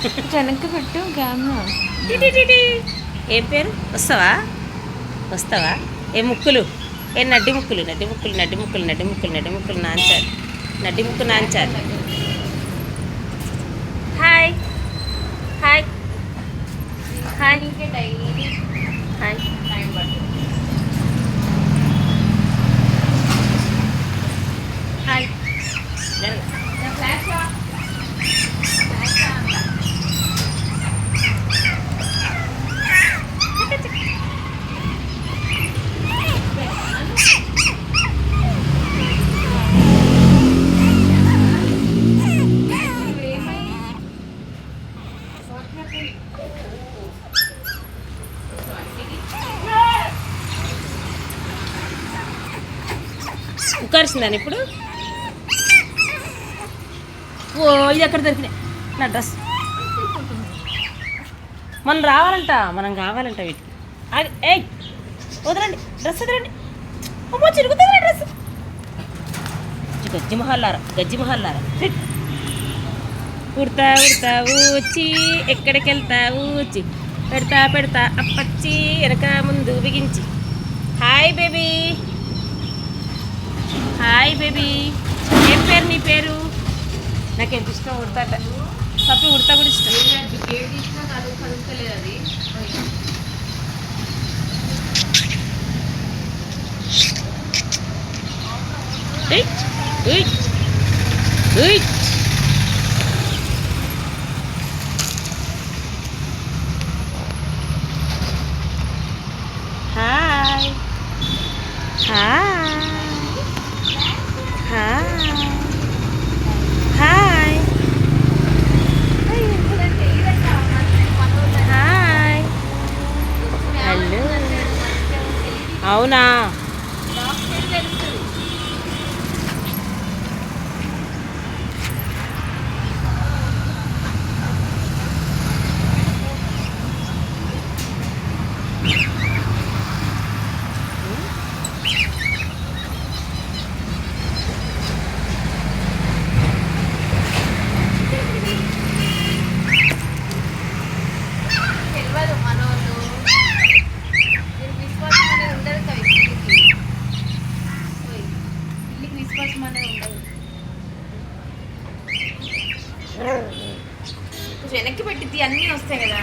వెనక్కి పెట్టు కెమెరా. ఏం పేరు? వస్తావా వస్తావా? ఏ ముక్కులు, ఏ నడ్డి ముక్కులు, నడ్డి ముక్కులు, నడ్డి ముక్కులు, నడ్డి ముక్కులు, నడ్డి ముక్కులు నాంచారు, నడ్డి ముక్కు నాంచారు. హాయ్ హాయ్ హాయ్ హాయ్. హాయ్ ఉక్కరిసిందని ఇప్పుడు. ఓ ఇది ఎక్కడ దొరికినాయి నా డ్రెస్. మనం రావాలంట, మనం కావాలంట వీటికి. ఏయ్ వదలండి, డ్రెస్ వదలండి. అమ్మో చిరుగుతుంది డ్రెస్. గజ్జి మొహల్లారా ఉడతా ఉడతావు వచ్చి ఎక్కడికి వెళ్తావు వచ్చి పెడతా పెడతా అప్పచ్చి వెనక ముందు బిగించి. Hi baby, hi baby. ఏం పేరు నీ పేరు? నాకు ఎంత ఇష్టం ఉడతాట. తప్పి ఉడతా కూడా ఇష్టం. హాయ్ హాయ్ హాయ్ హాయ్. హలో. అవునా? వెనక్కి పెట్టిద్ది అన్నీ వస్తాయి కదా.